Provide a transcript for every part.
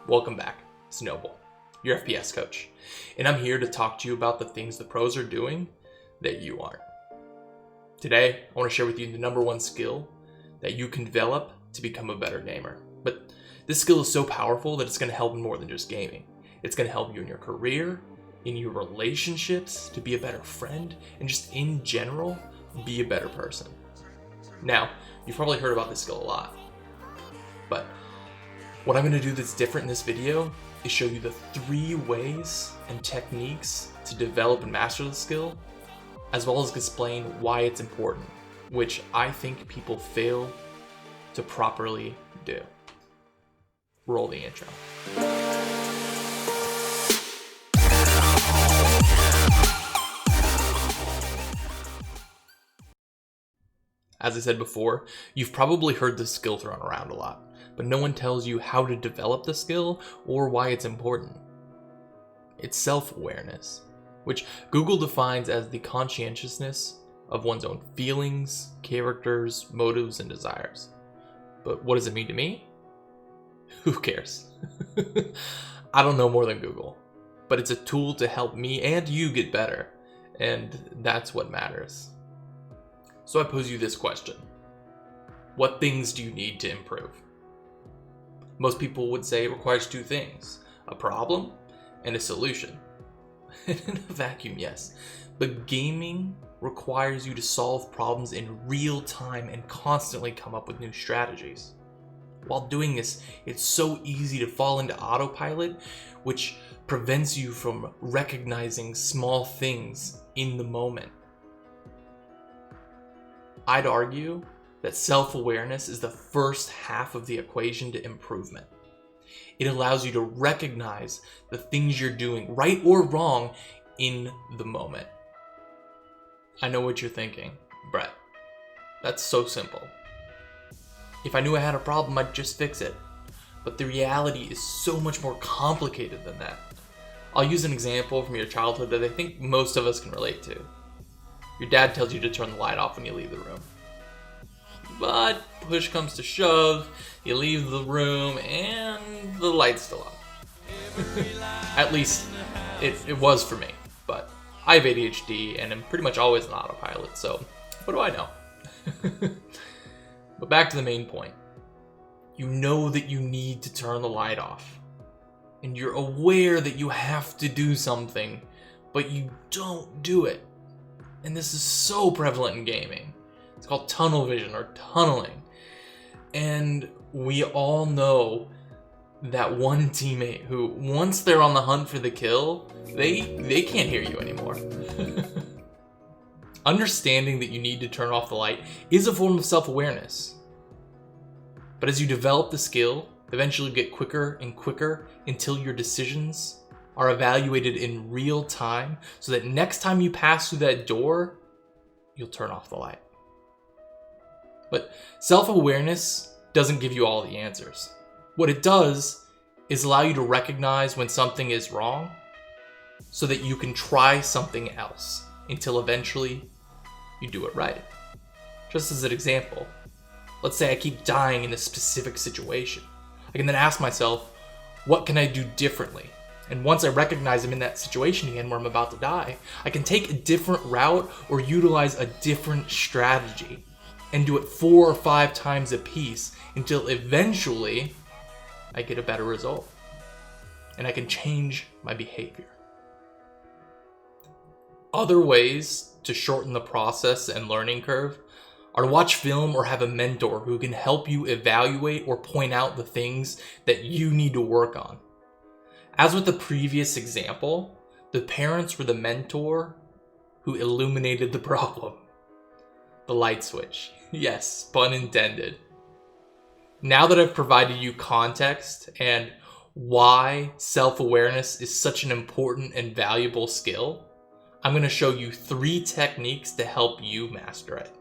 Welcome back, it's Noble, your FPS coach, and I'm here to talk to you about the things the pros are doing that you aren't. Today, I want to share with you the number one skill that you can develop to become a better gamer. But this skill is so powerful that it's going to help in more than just gaming. It's going to help you in your career, in your relationships, to be a better friend, and just in general, be a better person. Now, you've probably heard about this skill a lot, but what I'm going to do that's different in this video is show you the 3 ways and techniques to develop and master the skill, as well as explain why it's important, which I think people fail to properly do. Roll the intro. As I said before, you've probably heard this skill thrown around a lot, but no one tells you how to develop the skill or why it's important. It's self-awareness, which Google defines as the conscientiousness of one's own feelings, characters, motives, and desires. But what does it mean to me? Who cares? I don't know more than Google, but it's a tool to help me and you get better, and that's what matters. So I pose you this question. What things do you need to improve? Most people would say it requires 2 things, a problem and a solution. In a vacuum, yes, but gaming requires you to solve problems in real time and constantly come up with new strategies. While doing this, it's so easy to fall into autopilot, which prevents you from recognizing small things in the moment. I'd argue that self-awareness is the first half of the equation to improvement. It allows you to recognize the things you're doing, right or wrong, in the moment. I know what you're thinking, Brett. That's so simple. If I knew I had a problem, I'd just fix it. But the reality is so much more complicated than that. I'll use an example from your childhood that I think most of us can relate to. Your dad tells you to turn the light off when you leave the room. But push comes to shove, you leave the room and the light's still on. At least it was for me, but I have ADHD and I'm pretty much always on autopilot, so what do I know? But back to the main point. You know that you need to turn the light off, and you're aware that you have to do something, but you don't do it. And this is so prevalent in gaming. It's called tunnel vision or tunneling. And we all know that one teammate who, once they're on the hunt for the kill, they can't hear you anymore. Understanding that you need to turn off the light is a form of self-awareness. But as you develop the skill, eventually you get quicker and quicker until your decisions are evaluated in real time, so that next time you pass through that door, you'll turn off the light. But self-awareness doesn't give you all the answers. What it does is allow you to recognize when something is wrong, so that you can try something else until eventually you do it right. Just as an example, let's say I keep dying in a specific situation. I can then ask myself, what can I do differently? And once I recognize I'm in that situation again where I'm about to die, I can take a different route or utilize a different strategy and do it 4 or 5 times a piece until eventually I get a better result and I can change my behavior. Other ways to shorten the process and learning curve are to watch film or have a mentor who can help you evaluate or point out the things that you need to work on. As with the previous example, the parents were the mentor who illuminated the problem. The light switch. Yes, pun intended. Now that I've provided you context and why self-awareness is such an important and valuable skill, I'm going to show you 3 techniques to help you master it.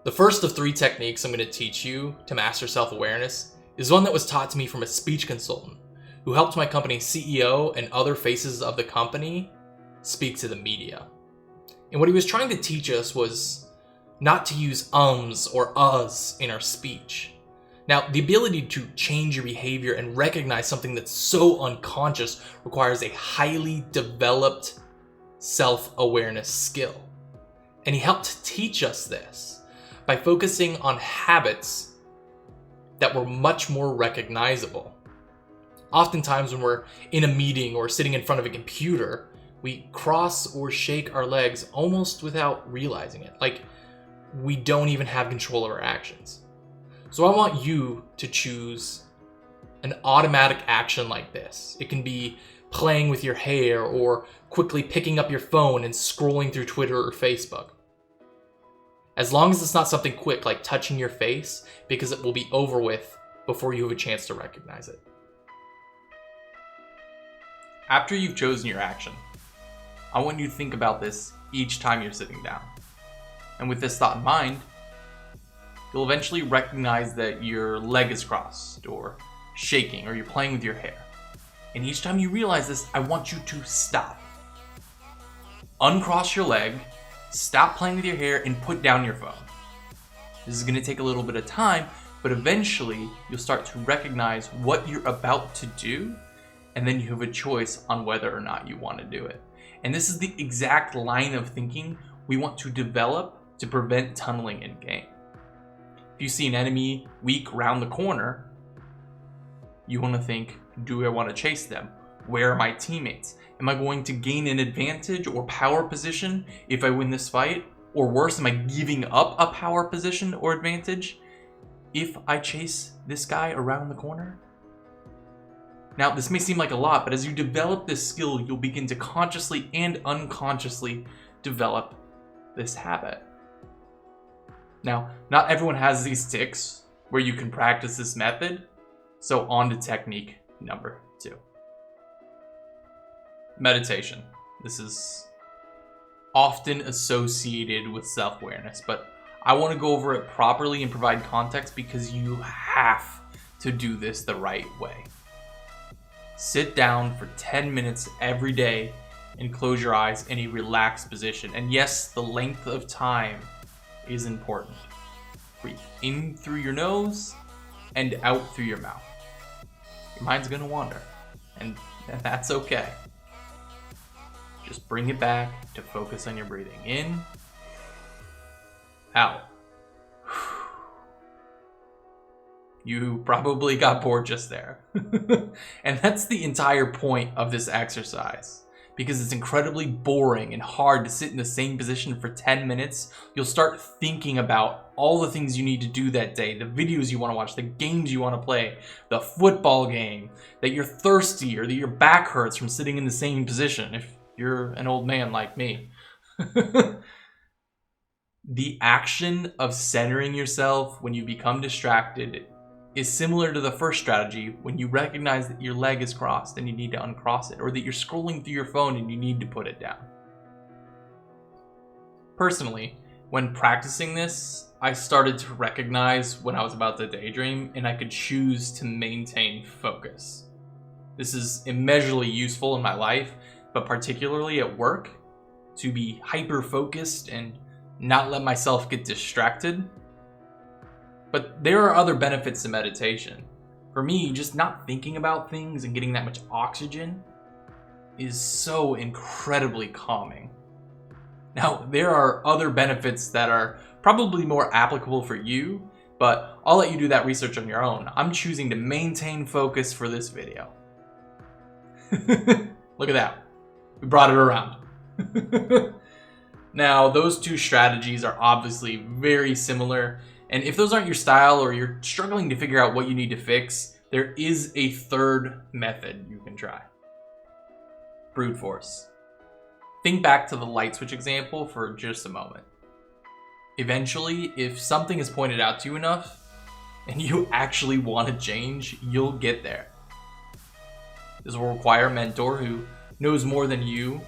The first of 3 techniques I'm going to teach you to master self-awareness is one that was taught to me from a speech consultant who helped my company's CEO and other faces of the company speak to the media. And what he was trying to teach us was not to use ums or uhs in our speech, Now, the ability to change your behavior and recognize something that's so unconscious requires a highly developed self-awareness skill. And he helped teach us this by focusing on habits that were much more recognizable. Oftentimes when we're in a meeting or sitting in front of a computer, we cross or shake our legs almost without realizing it. Like we don't even have control of our actions. So I want you to choose an automatic action like this. It can be playing with your hair or quickly picking up your phone and scrolling through Twitter or Facebook. As long as it's not something quick like touching your face, because it will be over with before you have a chance to recognize it. After you've chosen your action, I want you to think about this each time you're sitting down. And with this thought in mind, you'll eventually recognize that your leg is crossed or shaking or you're playing with your hair. And each time you realize this, I want you to stop. Uncross your leg, stop playing with your hair, and put down your phone. This is going to take a little bit of time, but eventually you'll start to recognize what you're about to do, and then you have a choice on whether or not you want to do it. And this is the exact line of thinking we want to develop to prevent tunneling in game. If you see an enemy weak round the corner, you want to think, do I want to chase them? Where are my teammates? Am I going to gain an advantage or power position if I win this fight? Or worse, am I giving up a power position or advantage if I chase this guy around the corner? Now, this may seem like a lot, but as you develop this skill, you'll begin to consciously and unconsciously develop this habit. Now, not everyone has these tics where you can practice this method, so on to technique number 2. Meditation. This is often associated with self-awareness, but I want to go over it properly and provide context because you have to do this the right way. Sit down for 10 minutes every day and close your eyes in a relaxed position. And yes, the length of time is important. Breathe in through your nose and out through your mouth. Your mind's gonna wander, and that's okay. Just bring it back to focus on your breathing in, out. You probably got bored just there. And that's the entire point of this exercise. Because it's incredibly boring and hard to sit in the same position for 10 minutes, you'll start thinking about all the things you need to do that day, the videos you want to watch, the games you want to play, the football game, that you're thirsty or that your back hurts from sitting in the same position if you're an old man like me. The action of centering yourself when you become distracted is similar to the first strategy when you recognize that your leg is crossed and you need to uncross it, or that you're scrolling through your phone and you need to put it down. Personally, when practicing this, I started to recognize when I was about to daydream and I could choose to maintain focus. This is immeasurably useful in my life, but particularly at work, to be hyper-focused and not let myself get distracted. But there are other benefits to meditation. For me, just not thinking about things and getting that much oxygen is so incredibly calming. Now, there are other benefits that are probably more applicable for you, but I'll let you do that research on your own. I'm choosing to maintain focus for this video. Look at that. We brought it around. Now, those two strategies are obviously very similar. And if those aren't your style or you're struggling to figure out what you need to fix, there is a third method you can try. Brute force. Think back to the light switch example for just a moment. Eventually, if something is pointed out to you enough, and you actually want to change, you'll get there. This will require a mentor who knows more than you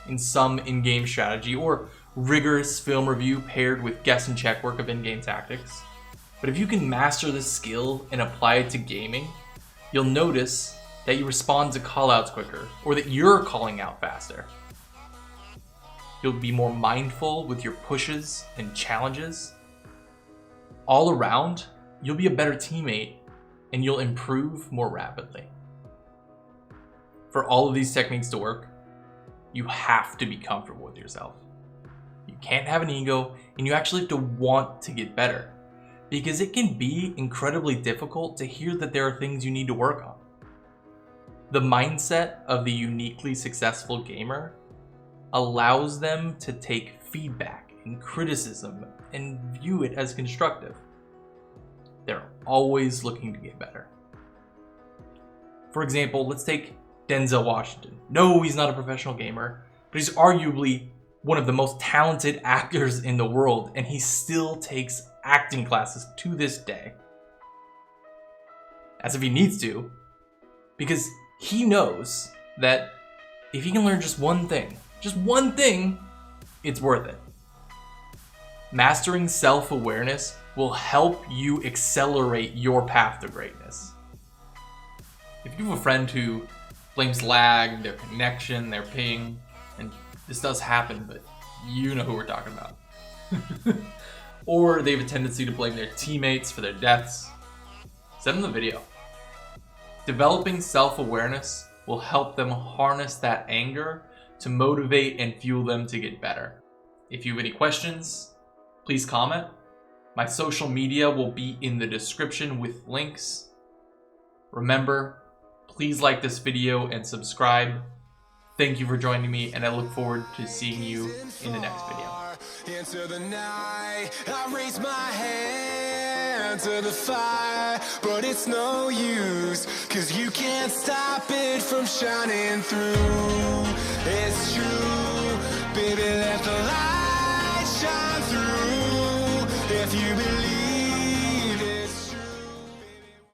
in some in-game strategy or rigorous film review paired with guess and check work of in-game tactics. But if you can master this skill and apply it to gaming, you'll notice that you respond to callouts quicker, or that you're calling out faster. You'll be more mindful with your pushes and challenges. All around, you'll be a better teammate and you'll improve more rapidly. For all of these techniques to work, you have to be comfortable with yourself. You can't have an ego, and you actually have to want to get better, because it can be incredibly difficult to hear that there are things you need to work on. The mindset of the uniquely successful gamer allows them to take feedback and criticism and view it as constructive. They're always looking to get better. For example, let's take Denzel Washington. No, he's not a professional gamer, but he's arguably one of the most talented actors in the world, and he still takes acting classes to this day. As if he needs to, because he knows that if he can learn just one thing, it's worth it. Mastering self-awareness will help you accelerate your path to greatness. If you have a friend who blames lag, their connection, their ping, and this does happen, but you know who we're talking about. Or they have a tendency to blame their teammates for their deaths, send them the video. Developing self-awareness will help them harness that anger to motivate and fuel them to get better. If you have any questions, please comment. My social media will be in the description with links. Remember, please like this video and subscribe. Thank you for joining me, and I look forward to seeing you in the next video. Into the night, I raise my hand to the fire, but it's no use, 'cause you can't stop it from shining through. It's true, baby, let the light shine.